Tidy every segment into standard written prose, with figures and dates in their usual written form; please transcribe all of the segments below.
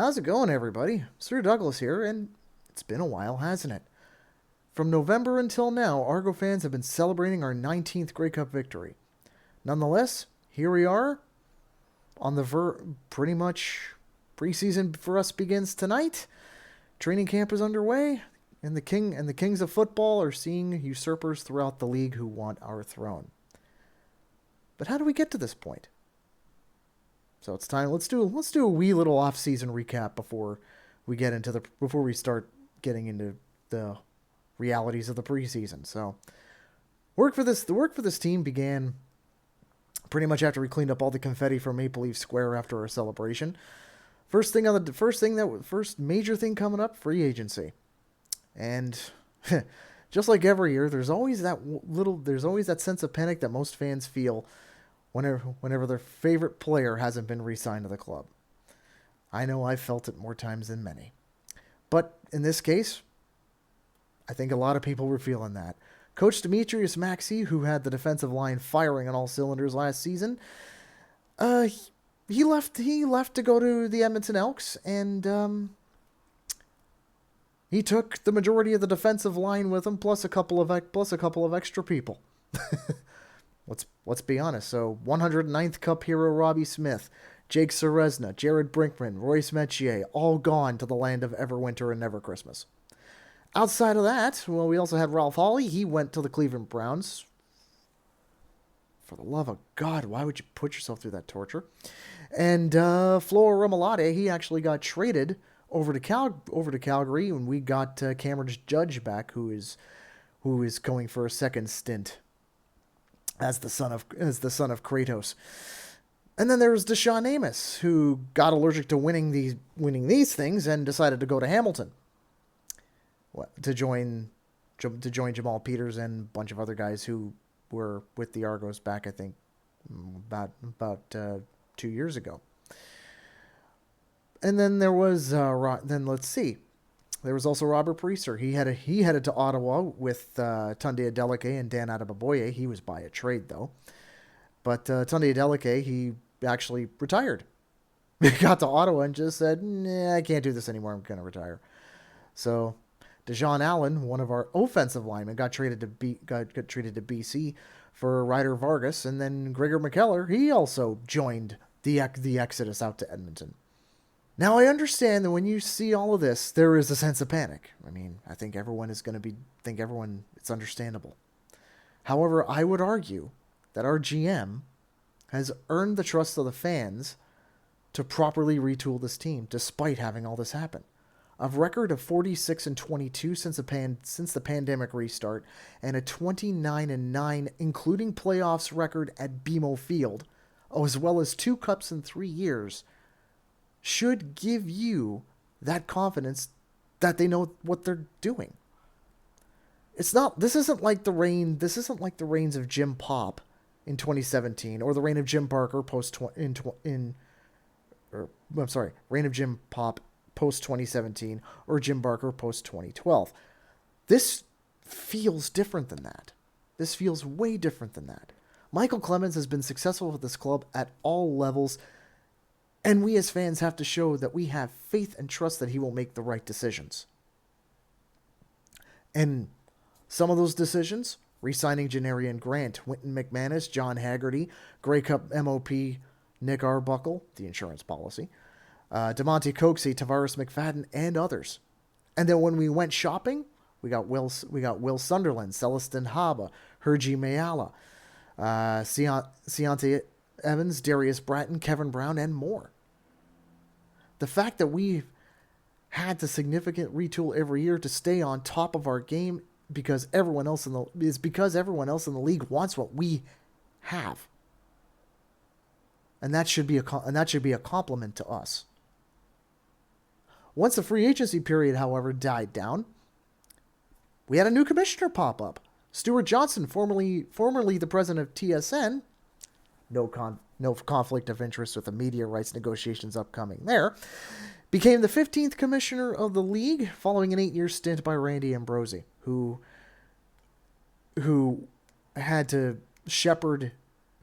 How's it going, everybody? Sir Douglas here, and it's been a while, hasn't it? From November until now, Argo fans have been celebrating our 19th Grey Cup victory. Nonetheless, here we are on the pretty much preseason for us begins tonight. Training camp is underway, and the kings of football are seeing usurpers throughout the league who want our throne. But how do we get to this point? So it's time. Let's do a wee little off-season recap before we start getting into the realities of the preseason. So the work for this team began pretty much after we cleaned up all the confetti from Maple Leaf Square after our celebration. First major thing coming up, free agency, and just like every year, there's always that sense of panic that most fans feel whenever their favorite player hasn't been re-signed to the club. I know I've felt it more times than many. But in this case, I think a lot of people were feeling that. Coach Demetrius Maxey, who had the defensive line firing on all cylinders last season, he left to go to the Edmonton Elks, and he took the majority of the defensive line with him, plus a couple of extra people. Let's be honest. So 109th Cup hero Robbie Smith, Jake Serezna, Jared Brinkman, Royce Metier, all gone to the land of Everwinter and Never Christmas. Outside of that, well, we also had Ralph Hawley. He went to the Cleveland Browns. For the love of God, why would you put yourself through that torture? And Flo Romolade, he actually got traded over to Calgary, and we got Cameron Judge back, who is going for a second stint as the son of Kratos. And then there was Deshaun Amos, who got allergic to winning these things and decided to go to Hamilton to join Jamal Peters and a bunch of other guys who were with the Argos back, I think, about 2 years ago. And then there was there was also Robert Priester. He headed to Ottawa with Tunde Adeleke and Dan Adeboboye. He was by a trade, though. But Tunde Adeleke, he actually retired. He got to Ottawa and just said, nah, I can't do this anymore. I'm going to retire. So Dejon Allen, one of our offensive linemen, got traded to BC for Ryder Vargas. And then Gregor McKellar, he also joined the exodus out to Edmonton. Now, I understand that when you see all of this, there is a sense of panic. I mean, I think it's understandable. However, I would argue that our GM has earned the trust of the fans to properly retool this team, despite having all this happen. A record of 46-22 since the pandemic restart, and a 29-9, including playoffs record at BMO Field, as well as 2 cups in 3 years, should give you that confidence that they know what they're doing. This isn't like the reigns of Jim Pop in 2017, or the reign of Jim Barker reign of Jim Pop post 2017, or Jim Barker post 2012. This feels different than that. This feels way different than that. Michael Clemens has been successful with this club at all levels, and we as fans have to show that we have faith and trust that he will make the right decisions. And some of those decisions, re-signing Janarian Grant, Wynton McManus, John Haggerty, Grey Cup MOP Nick Arbuckle, the insurance policy, DeMonte Coxey, Tavares McFadden, and others. And then when we went shopping, we got Will Sunderland, Celestin Haba, Hergy Mayala, Ciante Evans, Darius Bratton, Kevin Brown, and more. The fact that we've had to significant retool every year to stay on top of our game because everyone else in the league wants what we have, and that should be a compliment to us. Once the free agency period, however, died down, we had a new commissioner pop up. Stuart Johnson, formerly the president of TSN, no conflict of interest with the media rights negotiations upcoming there, became the 15th commissioner of the league following an 8-year stint by Randy Ambrosi, who had to shepherd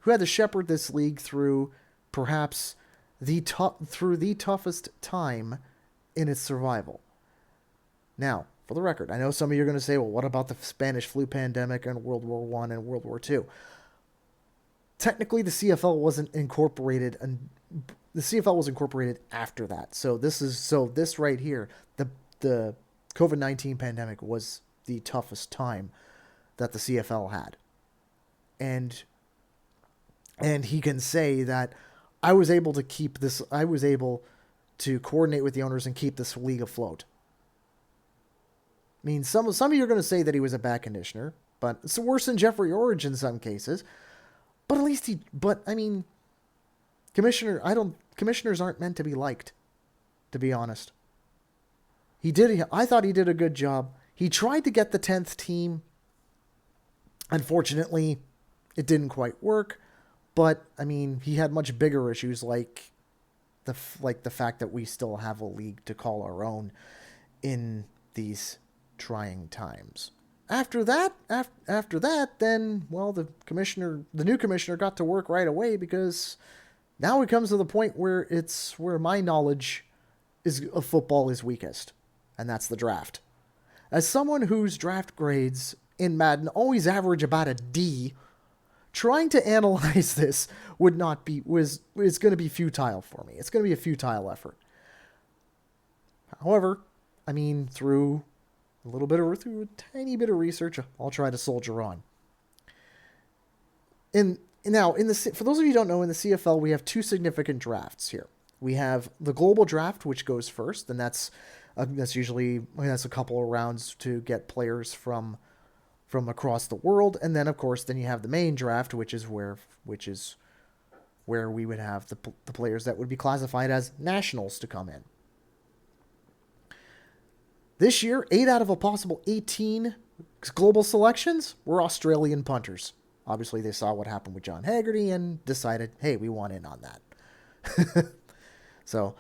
this league through perhaps through the toughest time in its survival. Now, for the record, I know some of you are going to say, well, what about the Spanish flu pandemic and World War One and World War Two? Technically, the CFL wasn't incorporated, and the CFL was incorporated after that. So this right here, the COVID-19 pandemic was the toughest time that the CFL had, and he can say that I was able to keep this. I was able to coordinate with the owners and keep this league afloat. I mean, some of you are going to say that he was a bad conditioner, but it's worse than Jeffrey Orridge in some cases. But at least he. But I mean, commissioners aren't meant to be liked, to be honest. I thought he did a good job. He tried to get the 10th team. Unfortunately, it didn't quite work. But I mean, he had much bigger issues like the fact that we still have a league to call our own in these trying times. After that, then, well, the new commissioner got to work right away, because now it comes to the point where my knowledge of football is weakest, and that's the draft. As someone whose draft grades in Madden always average about a D, trying to analyze this is going to be futile for me. It's going to be a futile effort. However, I mean, through a tiny bit of research, I'll try to soldier on. For those of you who don't know, in the CFL, we have two significant drafts here. We have the global draft, which goes first, and that's usually a couple of rounds to get players from across the world, and then of course you have the main draft, which is where we would have the players that would be classified as nationals to come in. This year, 8 out of a possible 18 global selections were Australian punters. Obviously, they saw what happened with John Haggerty and decided, hey, we want in on that. So,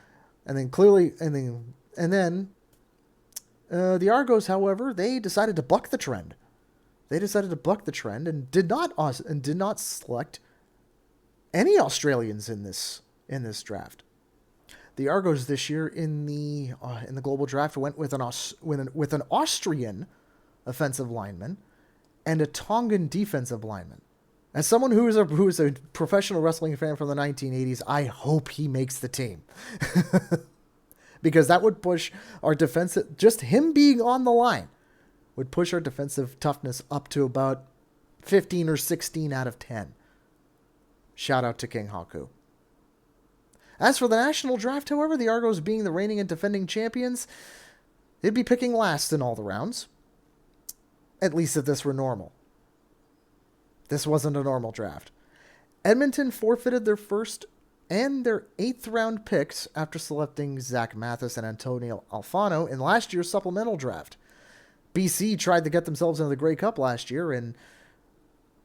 the Argos, however, they decided to buck the trend. And did not select any Australians in this draft. The Argos this year in the global draft went with an Austrian offensive lineman and a Tongan defensive lineman. As someone who is a professional wrestling fan from the 1980s, I hope he makes the team. Because that would push our defensive, just him being on the line, would push our defensive toughness up to about 15 or 16 out of 10. Shout out to King Haku. As for the national draft, however, the Argos being the reigning and defending champions, they'd be picking last in all the rounds. At least if this were normal. This wasn't a normal draft. Edmonton forfeited their first and their 8th round picks after selecting Zach Mathis and Antonio Alfano in last year's supplemental draft. BC tried to get themselves into the Grey Cup last year and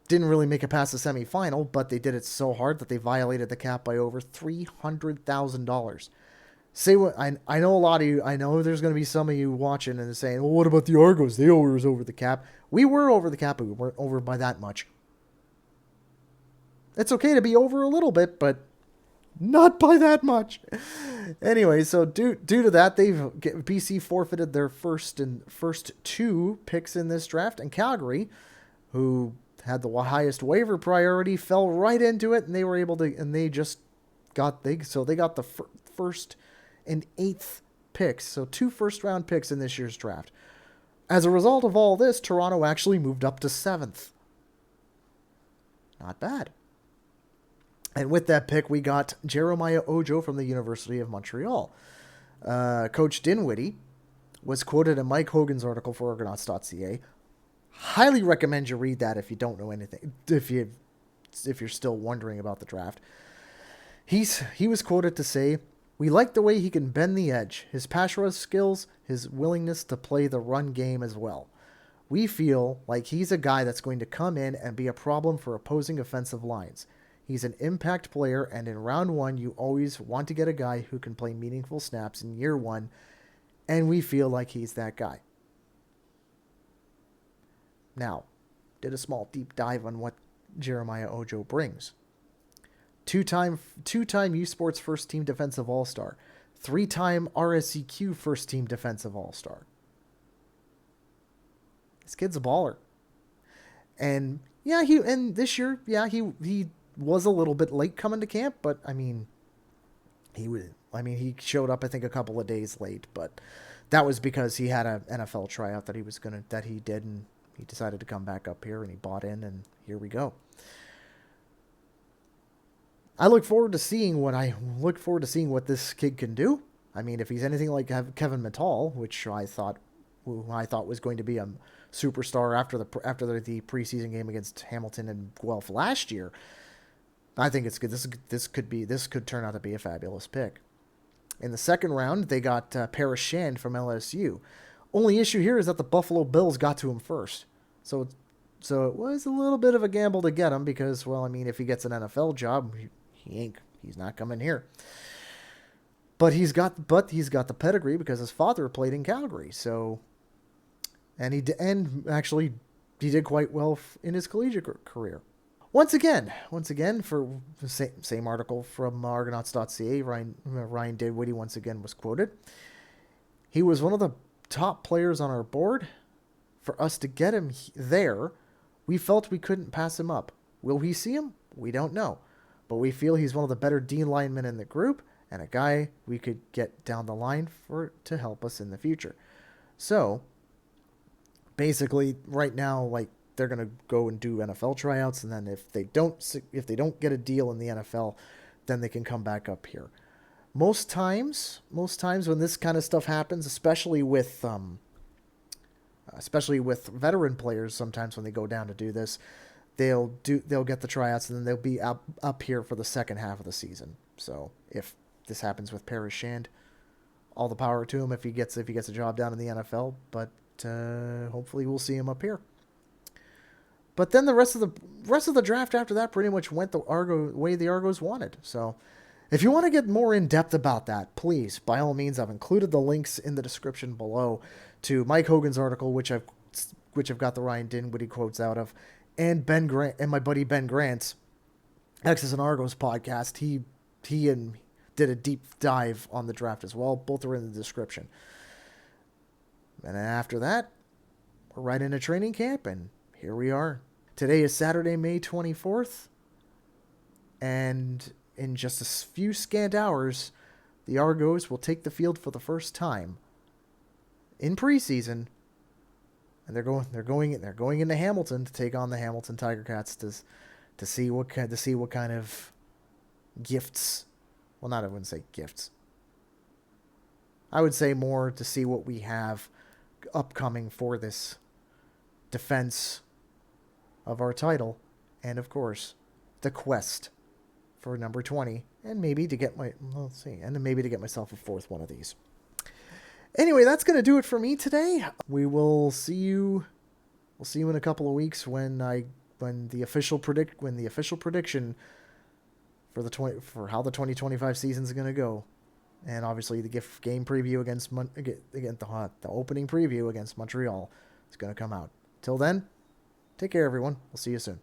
didn't really make it past the semifinal, but they did it so hard that they violated the cap by over $300,000. Say what I know a lot of you. I know there's going to be some of you watching and saying, "Well, what about the Argos? They were over the cap." We were over the cap, but we weren't over by that much. It's okay to be over a little bit, but not by that much. Anyway, so due to that, BC forfeited their first 2 picks in this draft, and Calgary, who had the highest waiver priority, fell right into it, and they were able to, and they got the first and 8th picks, so 2 first-round picks in this year's draft. As a result of all this, Toronto actually moved up to 7th. Not bad. And with that pick, we got Jeremiah Ojo from the University of Montreal. Coach Dinwiddie was quoted in Mike Hogan's article for Argonauts.ca. Highly recommend you read that if you don't know anything, if you're still wondering about the draft. He was quoted to say, "We like the way he can bend the edge, his pass rush skills, his willingness to play the run game as well. We feel like he's a guy that's going to come in and be a problem for opposing offensive lines. He's an impact player, and in round 1, you always want to get a guy who can play meaningful snaps in year 1, and we feel like he's that guy." Now, did a small deep dive on what Jeremiah Ojo brings. two-time U Sports first team defensive all-star, three-time RSEQ first team defensive all-star. This kid's a baller. And yeah, this year, yeah, he was a little bit late coming to camp, but I mean, he showed up I think a couple of days late, but that was because he had an NFL tryout that he did, and he decided to come back up here, and he bought in, and here we go. I look forward to seeing what this kid can do. I mean, if he's anything like Kevin Mittal, who I thought was going to be a superstar after the preseason game against Hamilton and Guelph last year, I think it's good. This could turn out to be a fabulous pick. In the second round, they got Paris Shand from LSU. Only issue here is that the Buffalo Bills got to him first, so it was a little bit of a gamble to get him because, well, I mean, if he gets an NFL job, he's not coming here. But he's got the pedigree because his father played in Calgary. So, and actually he did quite well in his collegiate career. Once again, for the same article from Argonauts.ca, Ryan Dinwiddie once again was quoted. He was one of the top players on our board. For us to get him there, we felt we couldn't pass him up. Will we see him? We don't know. But we feel he's one of the better D linemen in the group and a guy we could get down the line to help us in the future. So, basically, right now, like, they're going to go and do NFL tryouts, and then if they don't get a deal in the NFL, then they can come back up here. Most times when this kind of stuff happens, especially with veteran players, sometimes when they go down to do this, they'll get the tryouts, and then they'll be up here for the second half of the season. So if this happens with Paris Shand, all the power to him if he gets a job down in the NFL, but hopefully we'll see him up here. But then the rest of the draft after that pretty much went the way the Argos wanted. So if you want to get more in depth about that, please, by all means, I've included the links in the description below to Mike Hogan's article, which I've got the Ryan Dinwiddie quotes out of, and Ben Grant and my buddy Ben Grant's X's and Argos podcast. He did a deep dive on the draft as well. Both are in the description. And then after that, we're right into training camp, and here we are. Today is Saturday, May 24th, and in just a few scant hours, the Argos will take the field for the first time in preseason, and they're going into Hamilton to take on the Hamilton Tiger Cats to see what kind of gifts. Well, I wouldn't say gifts. I would say more to see what we have upcoming for this defense of our title, and of course, the quest for number 20, and maybe to get myself a fourth one of these. Anyway, that's going to do it for me today. We will see you. We'll see you in a couple of weeks when the official prediction for how the 2025 season is going to go, and obviously the game preview against the opening preview against Montreal is going to come out. Till then, take care, everyone. We'll see you soon.